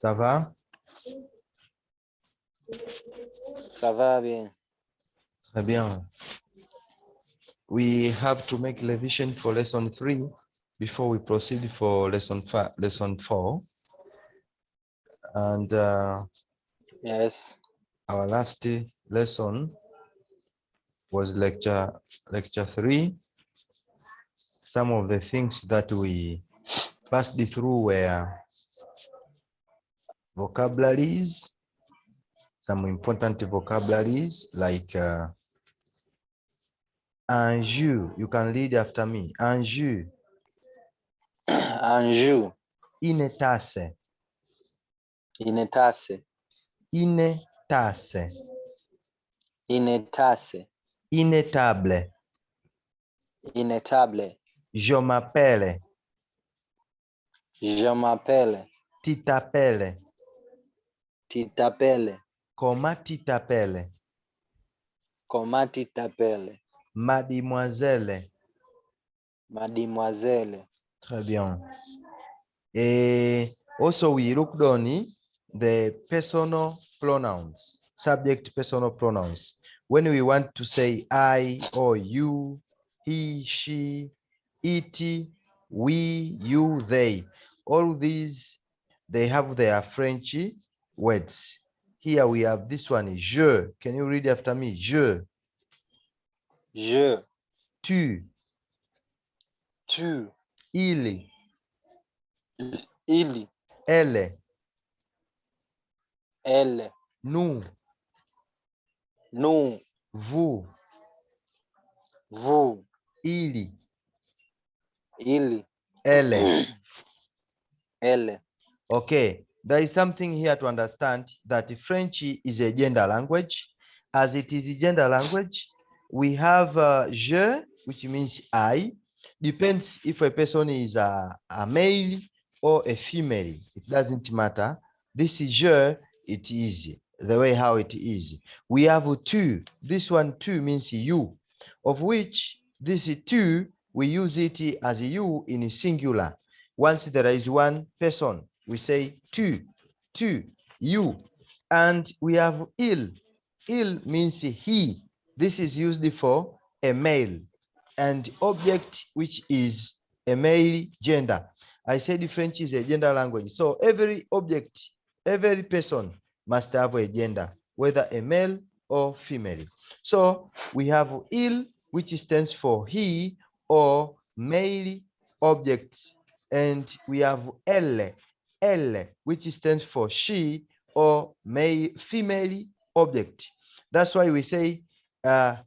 Ça va? Ça va bien. Très bien. We have to make revision for lesson 3 before we proceed for lesson 4. And Yes. our last lesson was lecture 3. Some of the things that we passed through were vocabularies, some important vocabularies like enjeu. You can read after me. Enjeu. Anjou. Une tasse. Une tasse. Une tasse. Une tasse. Une table. Une table. Je m'appelle. Je m'appelle. Tu t'appelles. Tu t'appelles. Comment tu t'appelles? Comment tu t'appelles? Mademoiselle. Mademoiselle. Très bien. Also, we looked on the personal pronouns, subject personal pronouns. When we want to say I or you, he, she, it, we, you, they, all these, they have their French words. Here we have this one, je. Can you read after me? Je. Je. Tu. Tu. Il. Il. Elle. Elle. Nous. Nous. Vous. Vous. Il. Il. Elle. Elle. Okay, there is something here to understand that French is a gender language. As it is a gender language, we have je, which means I. Depends if a person is a male or a female. It doesn't matter. This is je, it is the way how it is. We have tu. This one tu means you, of which this two, we use it as you in singular. Once there is one person, we say tu, you. And we have il. Il means he. This is used for a male and object which is a male gender. I said French is a gender language. So every object, every person must have a gender, whether a male or female. So we have il, which stands for he or male objects. And we have elle, which stands for she or female object. That's why we say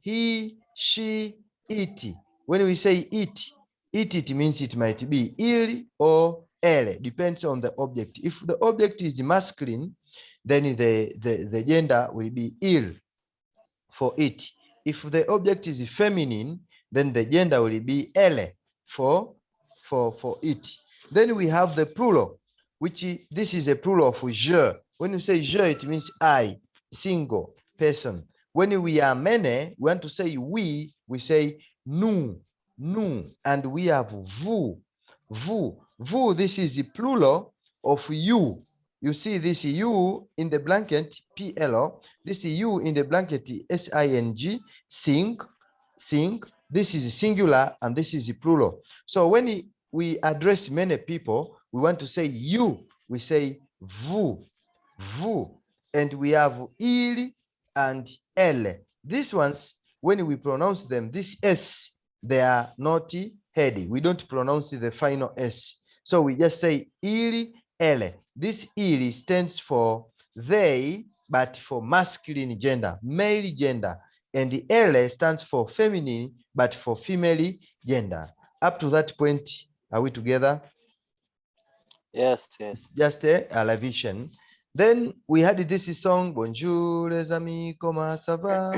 he, she, it. When we say it means it might be il or elle, depends on the object. If the object is masculine, then the gender will be il for it. If the object is feminine, then the gender will be elle for it. Then we have the plural, which this is a plural of je. When you say je, it means I, single person. When we are many, we want to say we say nous, and we have vous. This is the plural of you. You see this you in the blanket, PL. This you in the blanket, SING, sing. This is singular and this is plural. So when we address many people, we want to say you, we say vous. And we have il and elle. These ones, when we pronounce them, this S, they are not heady. We don't pronounce the final S. So we just say il, elle. This il stands for they, but for masculine gender, male gender. And the elle stands for feminine, but for female gender. Up to that point, are we together? Yes. It's just a revision. Then we had this song, Bonjour les amis, comment ça va?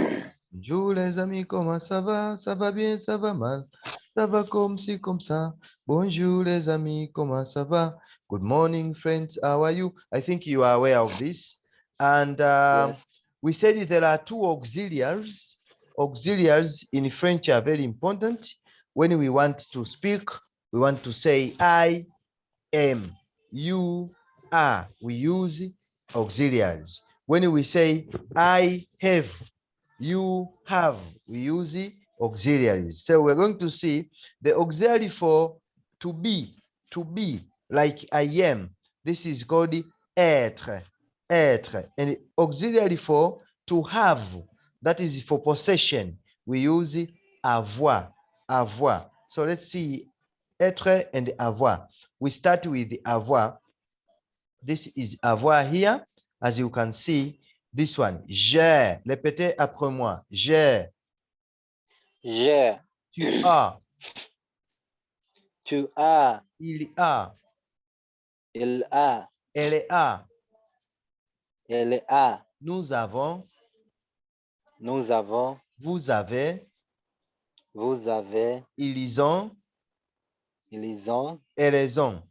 Bonjour les amis, comment ça va? Ça va bien, ça va mal. Ça va comme ci, comme ça. Bonjour les amis, comment ça va? Good morning, friends, how are you? I think you are aware of this. And Yes. we said there are two auxiliaries. Auxiliaries in French are very important. When we want to speak, we want to say I am, you a, we use auxiliaries. When we say I have, you have, we use auxiliaries. So we're going to see the auxiliary for to be, like I am. This is called être, And auxiliary for to have, that is for possession, we use avoir, So let's see être and avoir. We start with avoir. This is avoir here. As you can see, this one, j'ai. Répétez après moi. J'ai. J'ai. Tu as. Tu as. Il a. Il a. Elle a. Elle a. Nous avons. Nous avons. Vous avez. Vous avez. Ils ont. Ils ont. Elles ont.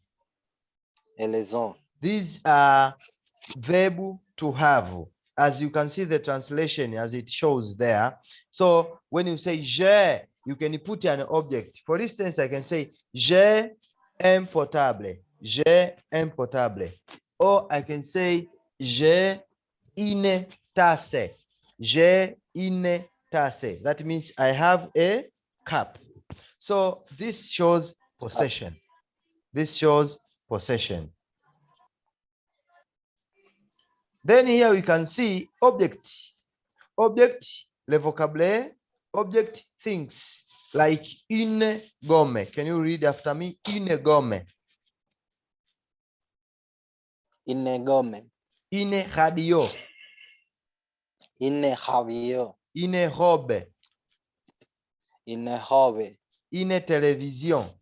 Elles ont. These are verb to have. As you can see the translation as it shows there. So when you say j'ai, you can put an object. For instance, I can say j'ai un portable. J'ai un portable. Or I can say j'ai une tasse. J'ai une tasse. That means I have a cup. So this shows possession. This shows possession. Then here we can see object. Object, le vocabulaire, object things, like une gomme. Can you read after me? Une gomme. Une gomme. Une radio. Une radio. Une robe. Une robe. Une télévision.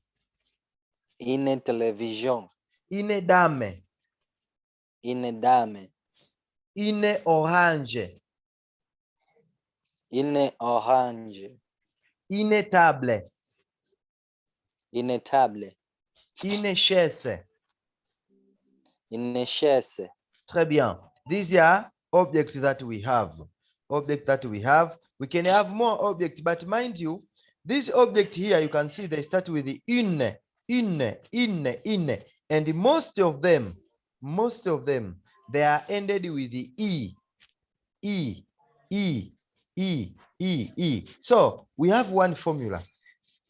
Une télévision. Une dame. Une dame. Une orange. Une orange. Une table. Une table. Une chaise. Une chaise. Très bien. These are objects that we have. Objects that we have. We can have more objects, but mind you, this object here, you can see they start with the une. And most of them, they are ended with the e. So we have one formula.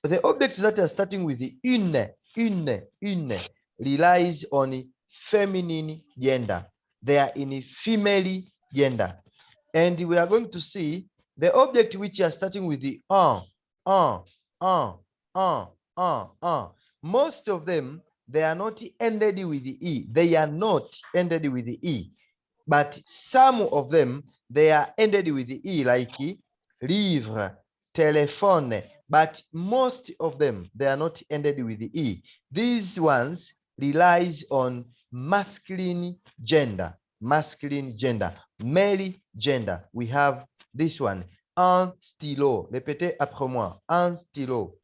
The objects that are starting with the une relies on feminine gender. They are in female gender. And we are going to see the object which are starting with the most of them, they are not ended with the e. They are not ended with the e. But some of them, they are ended with the e, like livre, téléphone. But most of them, they are not ended with the e. These ones relies on masculine gender. Male gender. We have this one. Un stylo. Répétez après moi. Un stylo.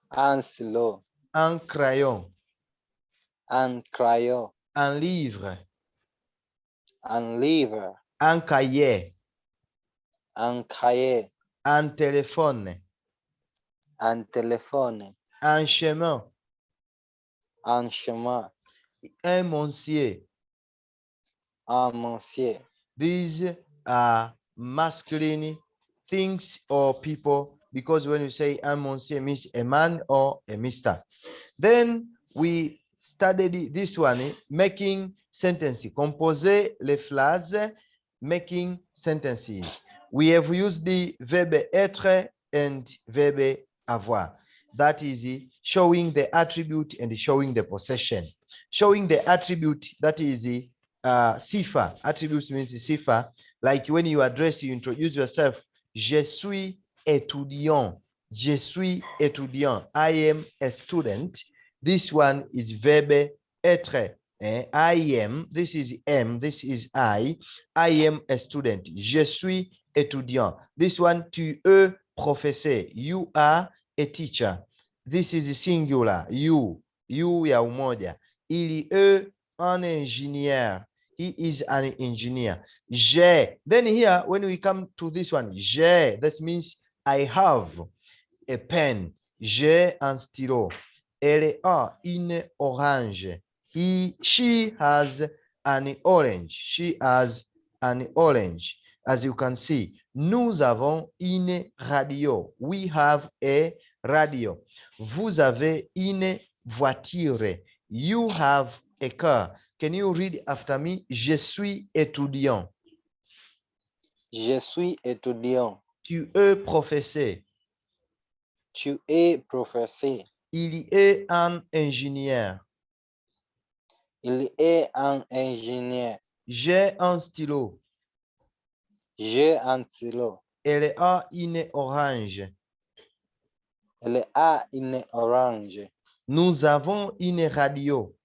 Un stylo. Un crayon. Un crayon. Un livre. Un livre. Un cahier. Un cahier. Un téléphone. Un téléphone. Un chemin. Un chemin. Un monsieur. Un monsieur. These are masculine things or people, because when you say un monsieur means a man or a mister. Then we studied this one, making sentences. Composer les phrases, making sentences. We have used the verb être and verb avoir. That is showing the attribute and showing the possession. Showing the attribute, that is sifa. Attributes means sifa. Like when you address, you introduce yourself. Je suis étudiant. Je suis étudiant. I am a student. This one is verb être. I am, this is am, this is I am a student. Je suis étudiant. This one, tu es professeur. You are a teacher. This is singular. You ya umoja. Il est un ingénieur. He is an engineer. J'ai. Then here, when we come to this one, j'ai, that means I have a pen. J'ai un stylo. Elle a une orange. She has an orange. She has an orange. As you can see, nous avons une radio. We have a radio. Vous avez une voiture. You have a car. Can you read after me? Je suis étudiant. Je suis étudiant. Tu es professeur. Tu es professeur. Il est un ingénieur. Il est un ingénieur. J'ai un stylo. J'ai un stylo. Elle a une orange. Elle a une orange. Nous avons une radio.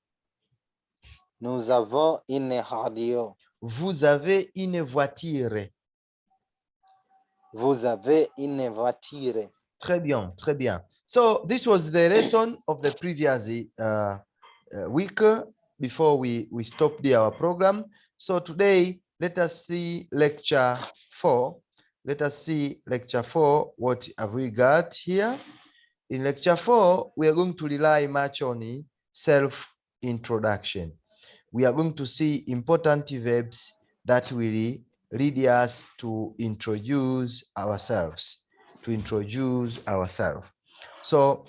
Nous avons une radio. Vous avez une voiture. Vous avez une voiture. Très bien, très bien. So this was the lesson of the previous week before we stopped our program. So today, let us see lecture 4. Let us see lecture 4. What have we got here? In lecture 4, we are going to rely much on self-introduction. We are going to see important verbs that will lead us to introduce ourselves. So,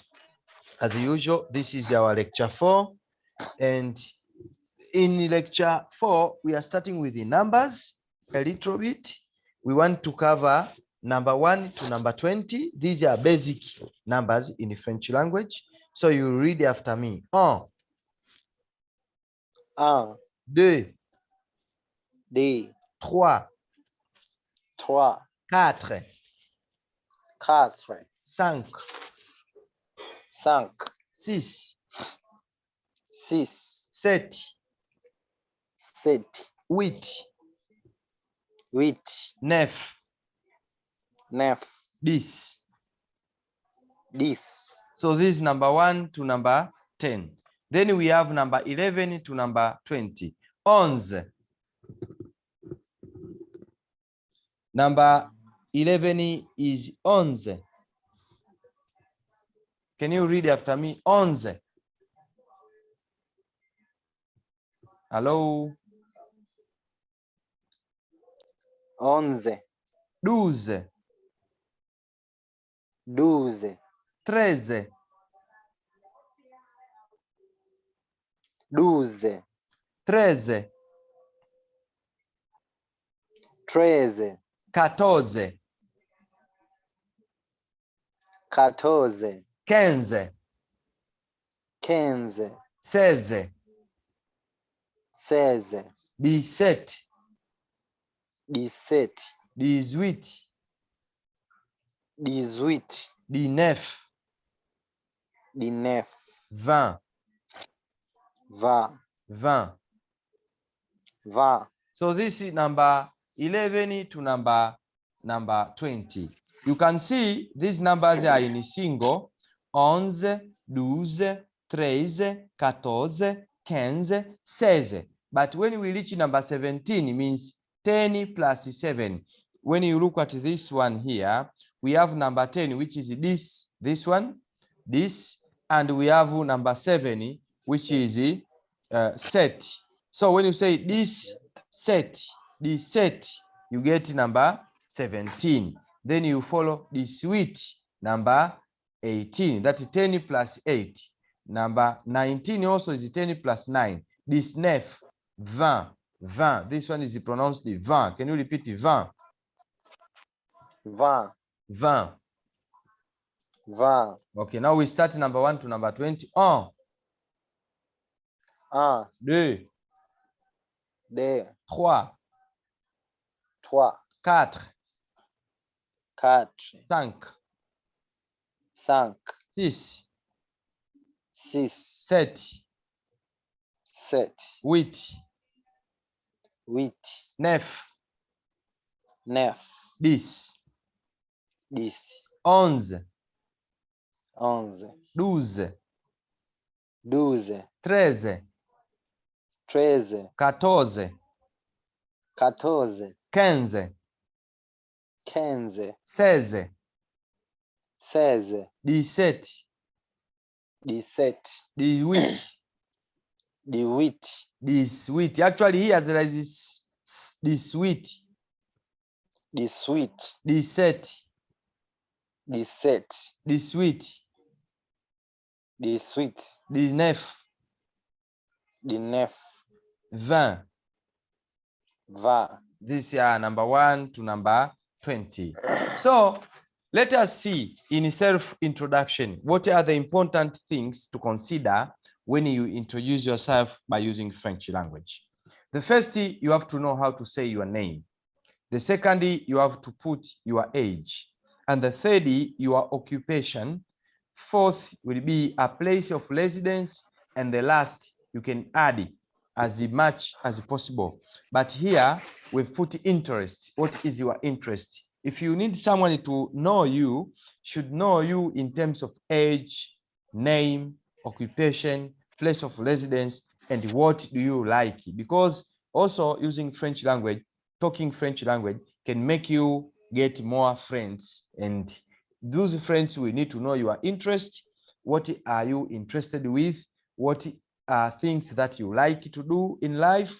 as usual, this is our lecture 4. And in lecture 4, we are starting with the numbers a little bit. We want to cover number 1 to number 20. These are basic numbers in the French language. So you read after me. 1, 1, 2, 2, 3, 3, 4, 4, 5, 5, 6, 6, 7, 7, 8, 8, 9, 9, 10. 10. So this is number 1 to number 10. Then we have number 11 to number 20. 11. Number 11 is 11. Can you read after me? 11. Hello? 11, 12. 12, 13. 12, 13. 13, 14. 14, 15. 15, 16. 16, 17. 17, 18. 18, 19. 19, 20. 20, 20. 20. So this is number 11 to number 20. You can see these numbers are in single. 11, 12, 13, 14, 15, 16. But when we reach number 17, it means 10 plus 7. When you look at this one here, we have number 10, which is this one, this, and we have number 7, which is set. So when you say this set, you get number 17. Then you follow the suite, number 18. That is 10 plus 8. Number 19 also is 10 plus 9. This 9, 20. 20. This one is pronounced 20. Can you repeat 20? 20, 20. 20. Okay, now we start number 1 to number 20. 1, 1, 2, 2, 3, 3, 4, 4, 5, 5, 6, 6, 7, 7, 8, 8, 9, 9, 10, 10, 11, 11, 12, 12, 13, 13, 14, 14, 15, 15, 16, 16, 17, 17, 18, 18, Sweet. Actually, here there is sweet. 18, 17, 17, sweet. 18, 19, 19, 20. 20. This are number 1 to number 20. So let us see in self-introduction, what are the important things to consider when you introduce yourself by using French language. The first, you have to know how to say your name. The second, you have to put your age. And the third, your occupation. Fourth will be a place of residence. And the last, you can add as much as possible. But here, we've put interest. What is your interest? If you need someone to know you, should know you in terms of age, name, occupation, place of residence, and what do you like. Because also using French language, talking French language can make you get more friends, and those friends will need to know your interest. What are you interested with? What are things that you like to do in life,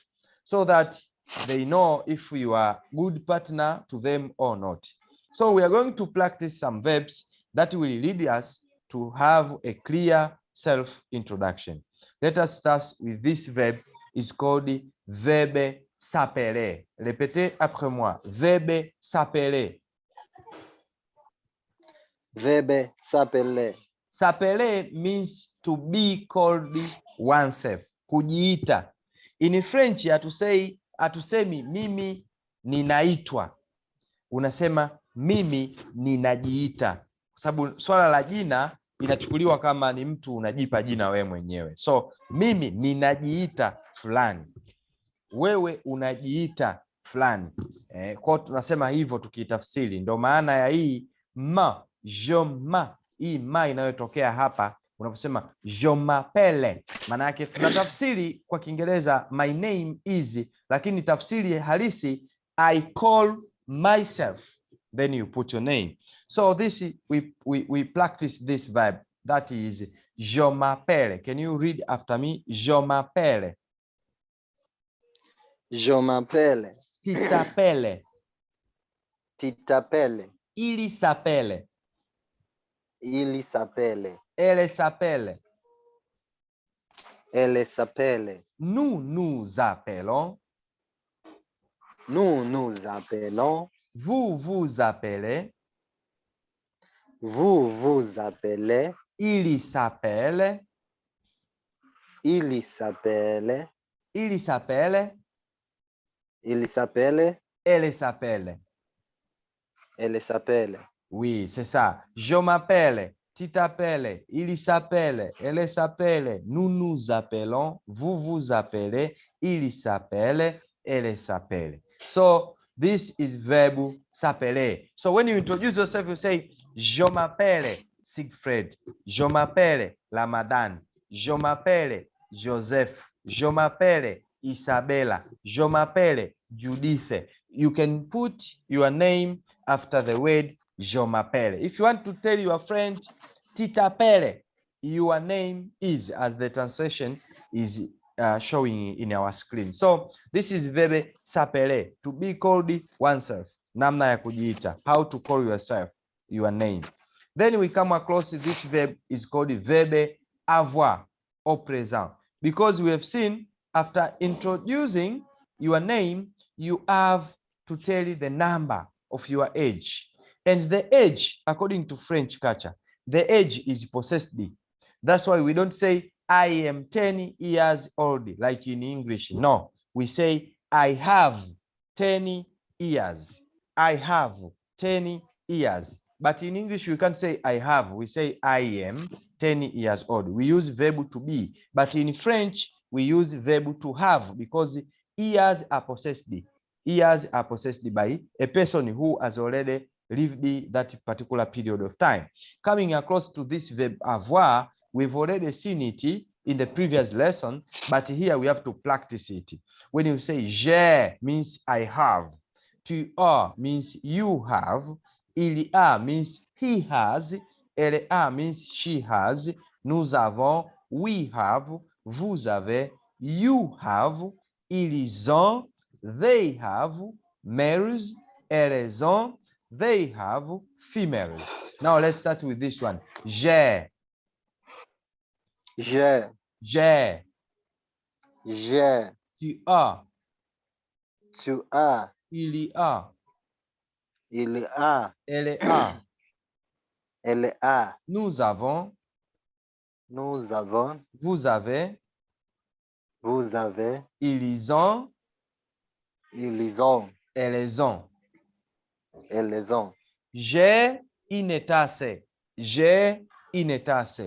so that they know if you are a good partner to them or not. So we are going to practice some verbs that will lead us to have a clear self-introduction. Let us start with this verb. It's called verbe s'appeler. Répétez après moi. Verbe s'appeler. Verbe s'appeler. S'appeler means to be called oneself. Kujiita. In French hatusemi mimi ninaitwa. Unasema mimi ninajiita. Kwa sababu swala la jina inachukuliwa kama ni mtu unajipa jina wewe mwenyewe. So mimi ninajiita fulani. Wewe unajiita fulani. Kwa tunasema hivyo tukitafsiri. Ndio maana ya hii ma, je ma. Hii ma inayotokea hapa unaposema je m'appelle, maana yake tunatafsiri kwa Kiingereza my name is, lakini tafsiri halisi I call myself, then you put your name. So this we practice this verb, that is je m'appelle. Can you read after me? Je m'appelle. Je m'appelle. Tu t'appelles. Tu t'appelles. Il s'appelle. Il s'appelle. Elle s'appelle. Elle s'appelle. Nous nous appelons. Nous nous appelons. Vous vous appelez. Vous vous appelez. Il s'appelle. Il s'appelle. Il s'appelle. Il s'appelle. Elle s'appelle. Elle s'appelle. Oui, c'est ça. Je m'appelle. Tu t'appelles. Il s'appelle. Elle s'appelle. Nous nous appelons. Vous vous appelez. Il s'appelle. Elle s'appelle. So this is verb s'appeler. So when you introduce yourself, you say, je m'appelle Siegfried. Je m'appelle Ramadan. Je m'appelle Joseph. Je m'appelle Isabella. Je m'appelle Judith. You can put your name after the word je m'appelle. If you want to tell your friend, tu t'appelles, your name is, as the translation is showing in our screen. So this is verb s'appeler, to be called oneself. Namna ya kujiita, how to call yourself, your name. Then we come across this verb is called verb avoir au présent, because we have seen after introducing your name, you have to tell the number of your age. And the age, according to French culture, the age is possessed. That's why we don't say I am 10 years old like in English. No, we say I have 10 years. I have 10 years. But in English, we can't say I have. We say I am 10 years old. We use verb to be. But in French, we use verb to have, because years are possessed. Years are possessed by a person who has already lived that particular period of time. Coming across to this verb avoir, we've already seen it in the previous lesson, but here we have to practice it. When you say j'ai means I have, tu as means you have, il a means he has, elle a means she has, nous avons, we have, vous avez, you have, ils ont, they have, males, elles ont, they have, females. Now let's start with this one. J'ai. J'ai. J'ai. J'ai. Tu as. Tu as. Il y a. Il y a. Elle a. Elle a. Nous avons. Nous avons. Vous avez. Vous avez. Ils ont. Ils ont. Elles ont. Elles ont. J'ai une tasse. J'ai une tasse.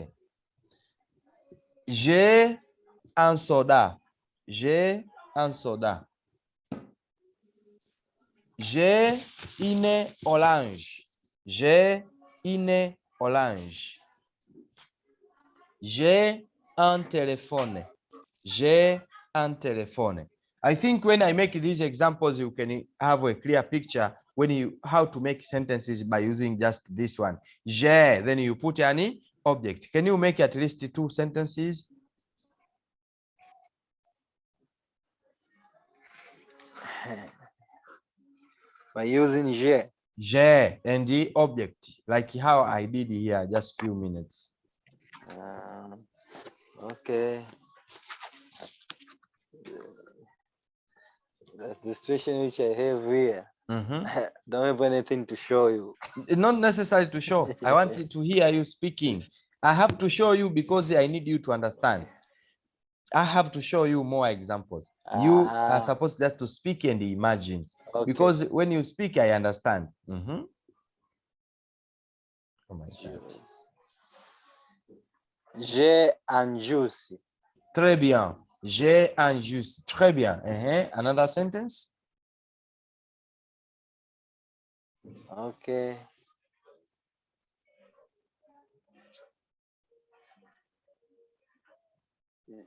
J'ai un soda. J'ai un soda. J'ai une orange. J'ai une orange. J'ai un téléphone. J'ai un téléphone. I think when I make these examples, you can have a clear picture how to make sentences by using just this one. J'ai, then you put any object. Can you make at least 2 sentences? By using j'ai. J'ai and the object, like how I did here just few minutes. Okay. That's the situation which I have here. I don't have anything to show you. It's not necessary to show. I want to hear you speaking. I have to show you because I need you to understand. I have to show you more examples. You are supposed just to speak and imagine. Okay. Because when you speak, I understand. Oh my God. J'ai un juice. Très bien. J'ai un juice. Très bien. Another sentence. Okay.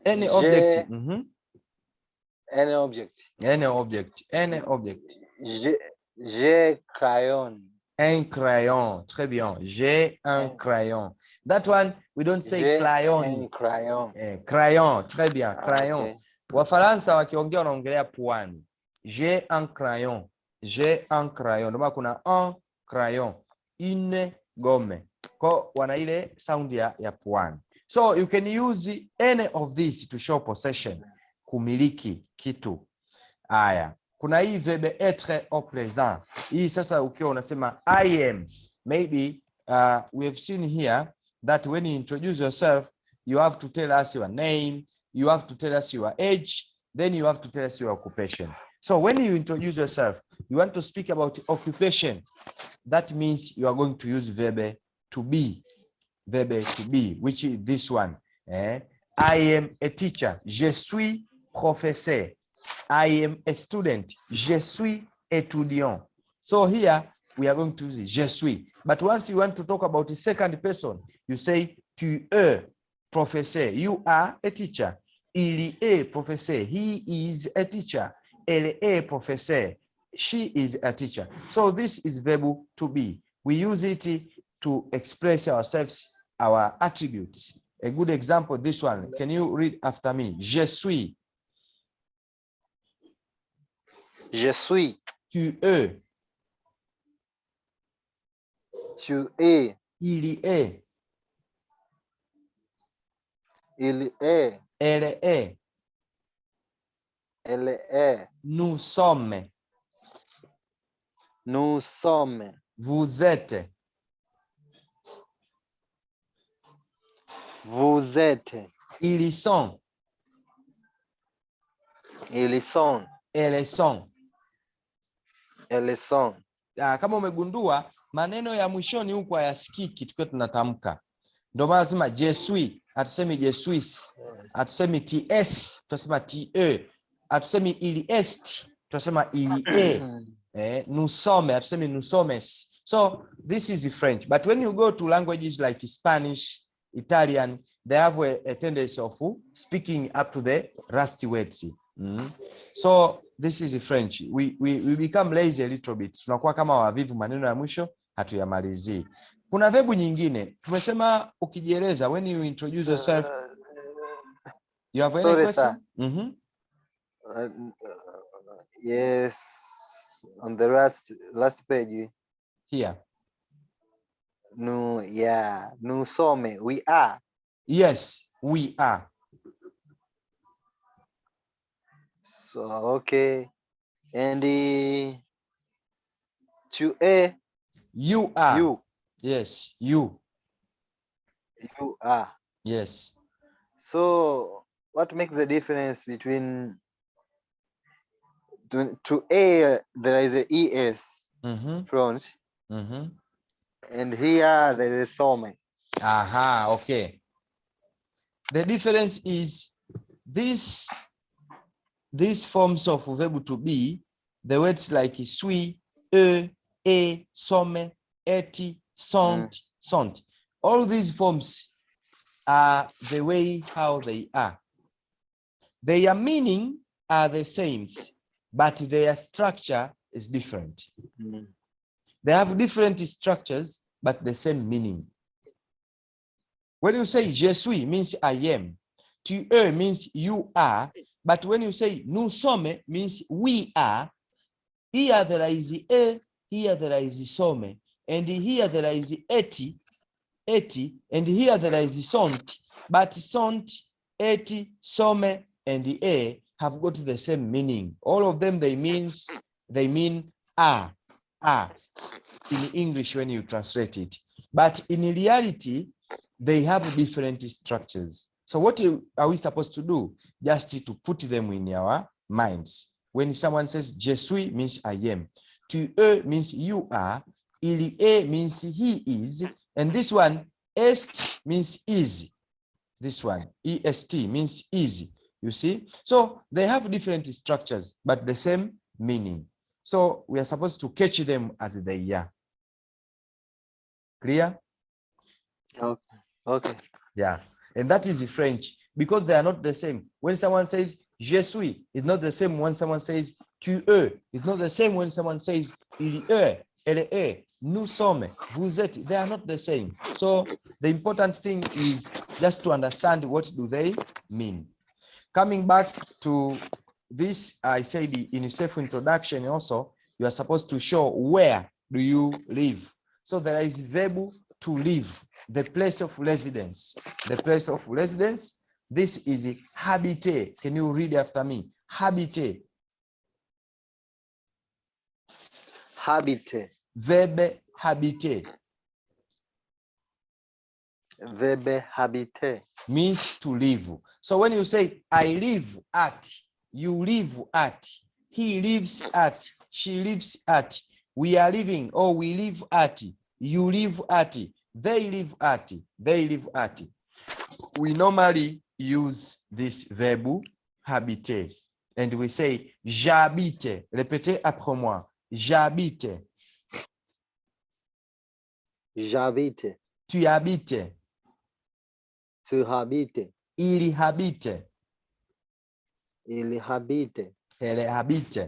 Any object. Any object. Any object. Any object. J'ai crayon. Un crayon. Très bien. J'ai un crayon. That one, we don't say crayon. Un crayon. Crayon. Très bien. Crayon. Okay. Wafaransa wakiongea wanaongelea puani. J'ai un crayon. J'ai un crayon. Ndio kuna un crayon. Une gomme. Kwa wana ile sound ya puani. So you can use any of these to show possession. Kumiliki kitu. Aya. Kuna hii verbe être au présent. Hii sasa ukiwa unasema I am. Maybe we have seen here that when you introduce yourself, you have to tell us your name, you have to tell us your age, then you have to tell us your occupation. So when you introduce yourself, you want to speak about occupation. That means you are going to use verbe to be. Verbe to be, which is this one. I am a teacher. Je suis professeur. I am a student. Je suis étudiant. So here we are going to use je suis. But once you want to talk about the second person, you say tu es professeur. You are a teacher. Il est professeur. He is a teacher. Elle est professeur. She is a teacher. So this is verb to be. We use it to express ourselves, our attributes. A good example, this one. Can you read after me? Je suis. Je suis. Tu es. Tu es. Il est. Il est. Elle est. Elle est. Nous sommes. Nous sommes. Vous êtes. Vous êtes. Ils sont. Ils sont. Elles sont. Elles sont. Kama umegundua maneno ya mwishoni huko hayasikiki tukiwa tunatamka. Ndio maana nasema je suis, hatusemi je suis, hatusemi ts, tunasema te, hatusemi il est, tunasema il est. Nous sommes, hatusemi nous sommes. So this is French, but when you go to languages like Spanish, Italian, they have a tendency of speaking up to the rusty words. So this is French. We become lazy a little bit. Tunakuwa kama wavivu, maneno ya mwisho hatuyamalizii. Kuna verbu nyingine tumesema ukijieleza, when you introduce yourself You have any Sorry, question? sir. Yes, on the last page. Here. No, yeah, no some. We are. Yes, we are. So okay, and to a You are. you Yes, you. are. Yes. So what makes the difference between to a there is a es front, and here there is some. Aha, okay. The difference is these forms of verb to be, the words like sui, some, eti, sont. All these forms are the way how they are. Their meaning are the same, but their structure is different. They have different structures, but the same meaning. When you say je suis means I am. Tu es means you are. But when you say nous sommes means we are. Here there is a, here there is some, and here there is eti, and here there is sont. But sont, eti, some, and a have got the same meaning. All of them they mean are in English when you translate it. But in reality, they have different structures. So what are we supposed to do? Just to put them in our minds. When someone says je suis means I am. Tu es means you are. Il est means he is. And this one, est means is. This one, est means is. You see? So they have different structures, but the same meaning. So we are supposed to catch them as they are. Clear? Okay. Yeah. And that is French, because they are not the same. When someone says je suis, it's not the same when someone says tu es. It's not the same when someone says il est, elle est, nous sommes, vous êtes. They are not the same. So the important thing is just to understand what do they mean. Coming back to this, I said in self-introduction also, you are supposed to show where do you live. So there is verb to live, the place of residence. The place of residence, this is habiter. Can you read after me? Habiter. Habiter. Verb habiter. Verb habiter Means to live. So when you say I live at, you live at, he lives at, she lives at, we are living, or we live at, you live at, they live at, they live at. We normally use this verb habiter, and we say j'habite. Répétez après moi. J'habite. J'habite. Tu habites. Tu habites. Il habite. Il habite. Elle habite.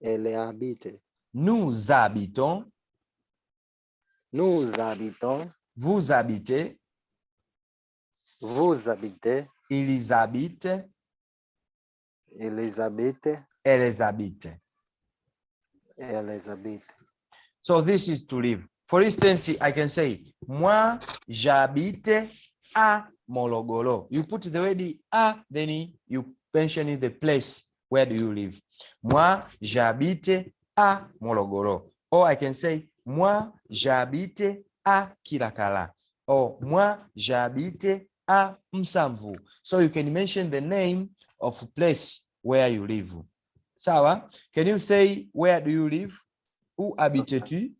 Elle habite. Nous habitons. Nous habitons. Vous habitez. Vous habitez. Ils habitent. Ils habitent. Elles habitent. Elles habitent. So this is to live. For instance, I can say, moi, j'habite à Morogoro. You put the word à, then you mention the place. Where do you live? Moi, j'habite à Morogoro. Or I can say, moi, j'habite à Kirakala. Or moi, j'habite à Msamvu. So you can mention the name of place where you live. Sawa? Can you say, where do you live? Où habites-tu?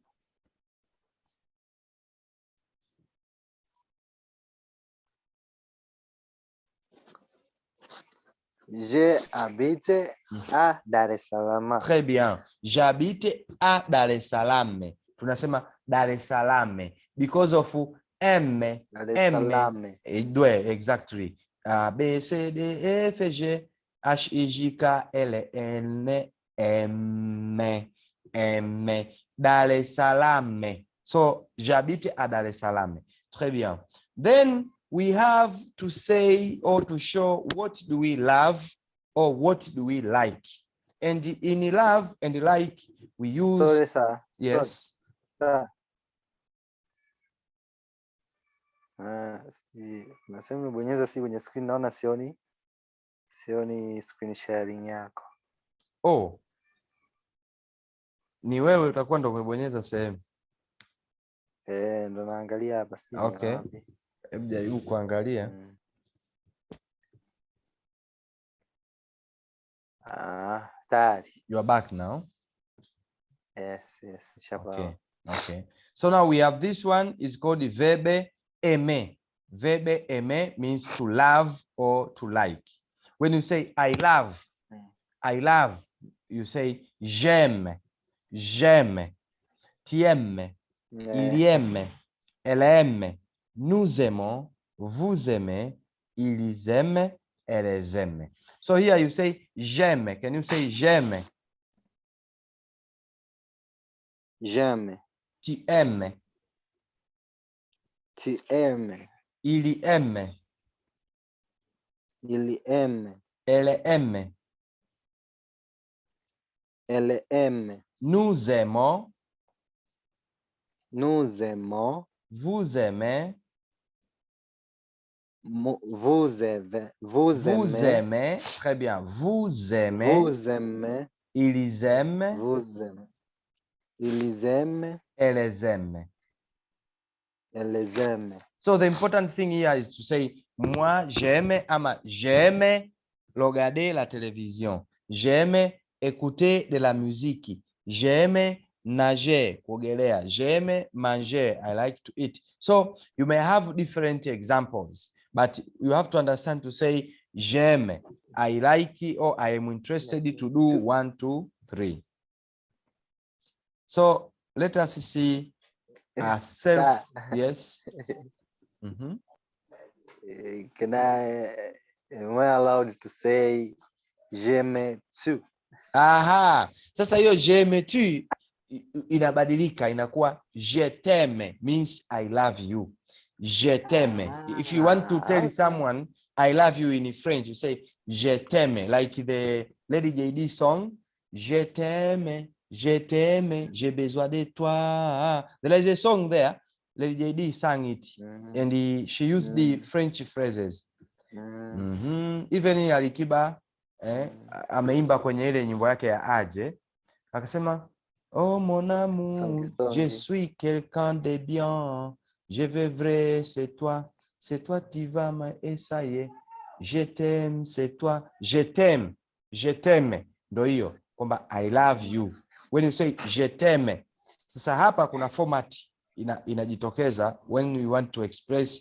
J'habite à Dar es Salaam. Très bien. J'habite à Dar es Salaam. Tunasema Dar es Salaam because of M. Dar es Salaam. Exactly. A, B, C, D, E, F, G, H, I, J, K, L, N, M. Dar es Salaam. So, j'habite à Dar es Salaam. Très bien. Then, we have to say or to show what do we love or what do we like. And in love and like, we use... Sorry, sir. Yes. Sir. Nasema bonyeza si kwenye screen, naona sioni screen sharing yako. Oh. Ni wewe utakuwa ndo umebonyeza sehemu. Ndo naangalia hapa si okay. Wapi. Hebu jaribu kuangalia. Tayari. You are back now. Yes. Okay. So now we have this one is called verbe aimer. Verbe aimer means to love or to like. When you say I love, you say j'aime, tu aimes, il aime, elle aime, nous aimons, vous aimez, ils aiment, elles aiment. So here you say j'aime. Can you say j'aime? J'aime. Tu aimes. Tu aimes. Il aime. Il aime. Elle aime. Elle aime. Nous aimons. Nous aimons. Vous aimez. Vous aimez. Très bien. Vous aimez. Vous aimez. Ils aiment. Vous aimez. Ils aiment. Elles aiment. Elles aiment. So the important thing here is to say moi j'aime ama j'aime regarder la télévision. J'aime écouter de la musique. J'aime nager, kuogelea. J'aime manger. I like to eat. So you may have different examples, but you have to understand to say j'aime, I like or I am interested to do 1, 2, 3. So let us see ourselves. Yes. Am I allowed to say j'aime tu? Aha. Sasa hiyo j'aime tu inabadilika inakuwa je t'aime, means I love you. Je t'aime. If you want to tell someone I love you in French, you say je t'aime, like the Lady JD song, je t'aime, j'ai besoin de toi. There is a song there, Lady JD sang it, and she used the French phrases. Even Alikiba ameimba kwenye ile nyimbo yake ya Aje, akasema oh mon amour, je suis quelqu'un de bien, je veux vrai, c'est toi tu vas m'essayer, je t'aime, c'est toi, je t'aime, ndo hiyo kwamba I love you. When you say je t'aime, sasa hapa kuna format inajitokeza when you want to express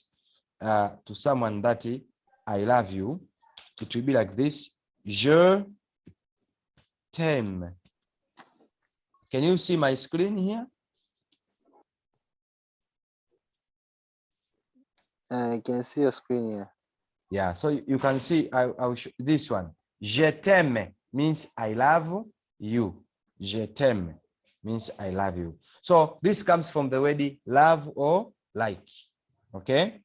to someone that I love you. It will be like this: je t'aime. Can you see my screen here? I can see your screen here. Yeah, so you can see I will show this one. Je t'aime means I love you. Je t'aime means I love you. So this comes from the word love or like. Okay?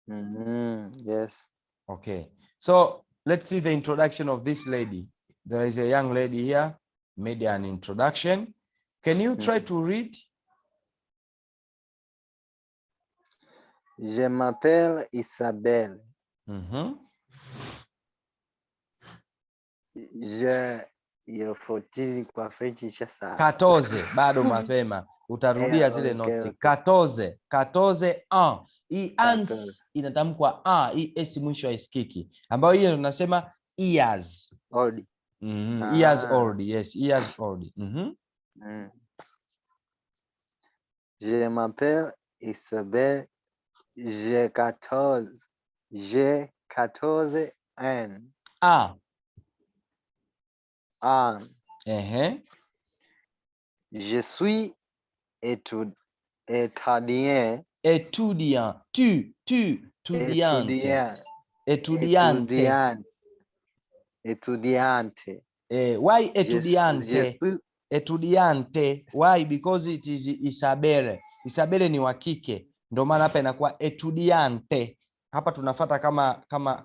Yes. Okay. So let's see the introduction of this lady. There is a young lady here, made an introduction. Can you try to read? Je m'appelle Isabelle. Je hiyo 14 kwa French ishasa. 14 bado mapema. Utarudia zile notes. 14 ans. Hii ans inatamkwa a, hii s mwisho haisikiki. Ambayo hiyo tunasema years. Old. Years old. Yes, years old. Je m'appelle Isabelle. J'ai 14 ans. Je suis étudiant. Étudiante. Why etudiante? Etudiante. Why? Because it is Isabelle. Isabelle ni wa kike. Ndio maana hapa inakuwa estudiante. Hapa tunafuata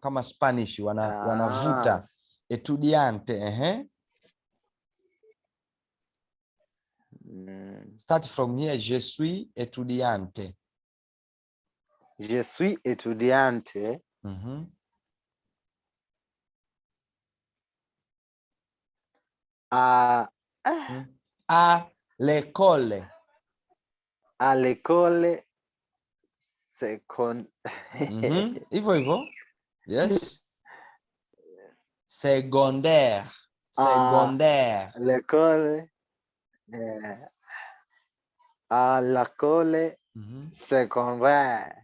kama Spanish wanavuta. Estudiante, Start from here. Je suis estudiante. Je suis estudiante. À l'école. À l'école Hivyo. Yes. Secondaire. Secondaire. L'école à l'école secondaire.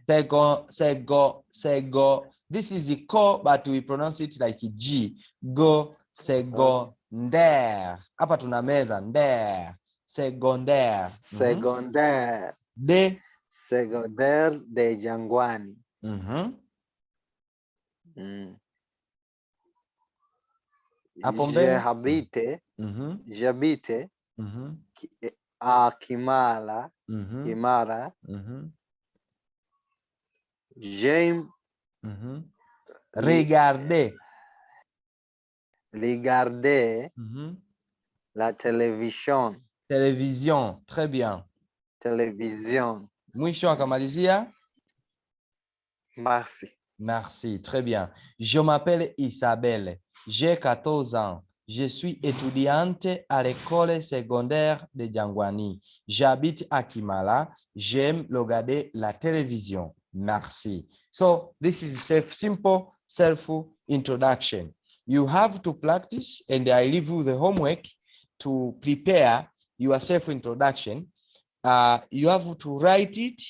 Sego. This is a ko, but we pronounce it like G. Go secondaire. Hapa tuna meza der. Secondaire. Secondaire. De. Secondaire de Jangwani. J'habite à Kimara. Kimara. J'aime regarder la télévision. Télévision, très bien. Télévision. Mwisho akamalizia merci. Merci, très bien. Je m'appelle Isabelle. J'ai 14 ans. Je suis étudiante à l'école secondaire de Jangwani. J'habite à Kimala. J'aime regarder la télévision. Merci. So this is a simple self-introduction. You have to practice, and I leave you the homework to prepare your self-introduction. You have to write it.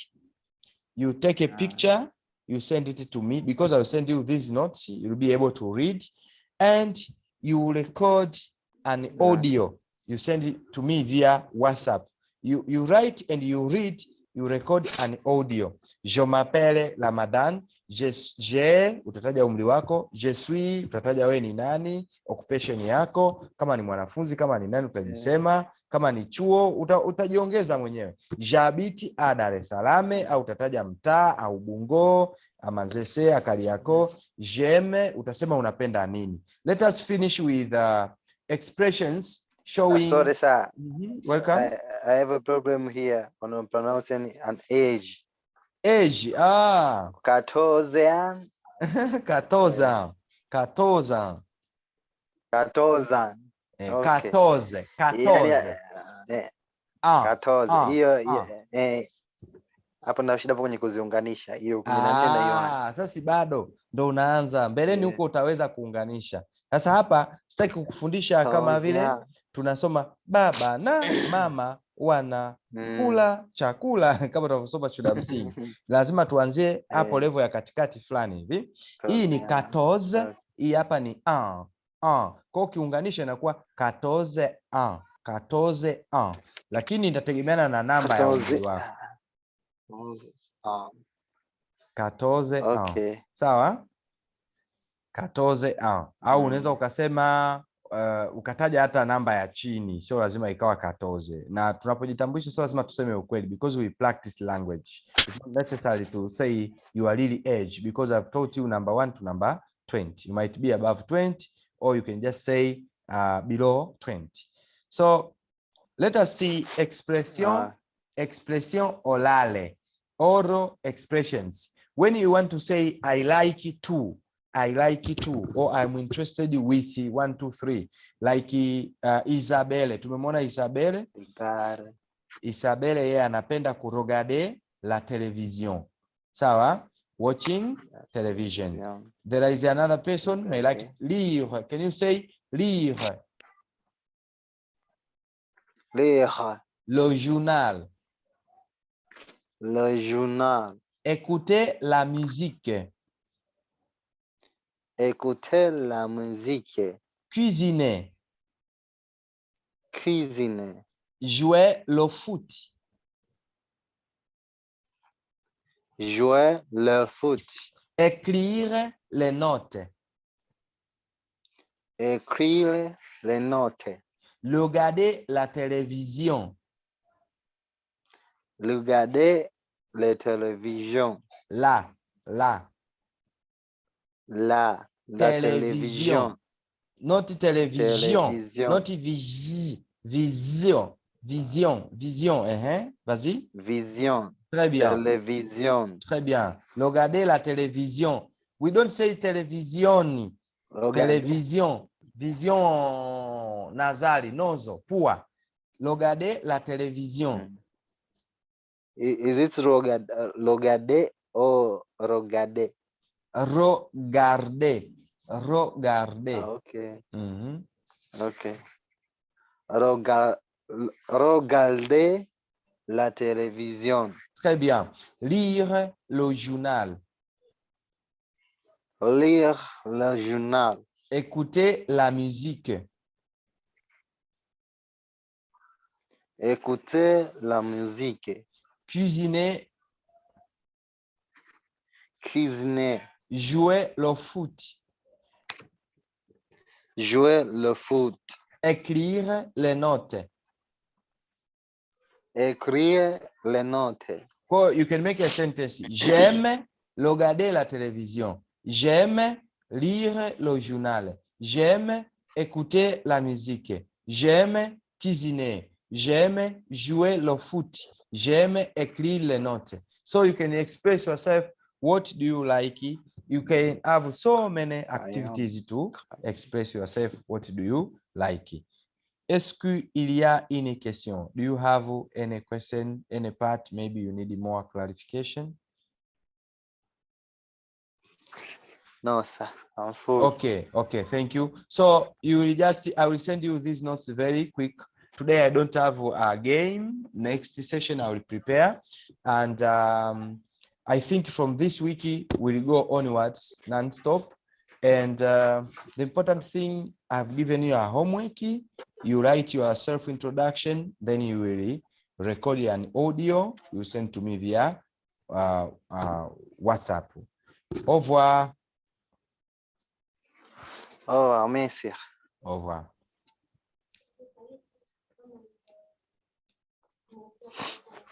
You take a picture. You send it to me, because I'll send you these notes. You'll be able to read, and you will record an audio. You send it to me via WhatsApp. You write and you read. You record an audio. Je m'appelle Ramadan. Je utataja umri wako. Je suis utataja wewe ni nani, occupation yako, kama ni mwanafunzi, kama ni nani utajisema, kama ni chuo utajiongeza mwenyewe. J'habite à Dar es Salaam, au utataja mtaa au Bungo, Amanzese, Kariakoo. J'aime utasema unapenda nini. Let us finish with expressions showing. Sorry, sir. Welcome. I have a problem here on pronouncing an age. Age. 14 ans. 14 ans. 14 ans. 14 ans. Okay. 14. 14. 14. Hiyo hapo na shida kwenye kuziunganisha. Hiyo 14 naiona. Sasa bado ndo unaanza. Mbeleni huko utaweza kuunganisha. Sasa hapa sitaki kukufundisha kama vile tunasoma baba na mama wana kula chakula kama tunavyosoma shule ya msingi. Lazima tuanzie hapo level ya katikati fulani hivi. Hii ni 14, hii hapa ni 1. Kwa ukiunganisha inakuwa 14 ans. 14 ans. Lakini itategemeana na namba ya umri wako. 14 ans. Okay. Sawa? 14 ans. Au unaweza ukasema ukataja hata namba ya chini, sio lazima ikawa 14. Na tunapojitambulisha sio lazima tuseme ukweli, because we practice language. It's not necessary to say your really age, because I've taught you number 1 to number 20. You might be above 20, or you can just say below 20. So let us see expression orale, oral expressions. When you want to say I like to, or I'm interested with 1, 2, 3, like Isabelle. Tumemwona Isabelle. Isabelle yeye anapenda kuregarder la television. Sawa? Watching television. There is another person may like lire. Can you say lire? Lire. Le journal. Le journal. Écouter la musique. Écouter la musique. Cuisiner. Cuisiner. Jouer le foot. Jouer le foot. Écrire les notes. Écrire les notes. Regarder la télévision. Regarder La télévision. La télévision. Not télévision. Télévision. Not vision. Vas-y. Vision. Très bien. Télévision. Très bien. Regardez la télévision. We don't say télévision. Regardez. Télévision. Vision nasali, nozo, pua. Regardez la télévision. Is it regarder or regarder? Regardez. Okay. Mhm. Okay. Regarder la télévision. Très bien. Lire le journal. Lire le journal. Écouter la musique. Écouter la musique. Cuisiner. Cuisiner. Jouer le foot. Jouer le foot. Écrire les notes. Écrire les notes. So you can make a sentence. J'aime regarder la télévision. J'aime lire le journal. J'aime écouter la musique. J'aime cuisiner. J'aime jouer le foot. J'aime écrire les notes. So you can express yourself. What do you like? You can have so many activities to express yourself. What do you like? Est-ce qu'il y a une question? Do you have any question, any part? Maybe you need more clarification. No, sir. I'm full. Okay, thank you. So you will I will send you these notes very quick. Today I don't have a game. Next session I will prepare. And I think from this week we'll go onwards non-stop. And the important thing, I've given you a homework. You write your self-introduction, then you will record an audio. You send to me via WhatsApp. Au revoir. Au revoir, merci. Au revoir.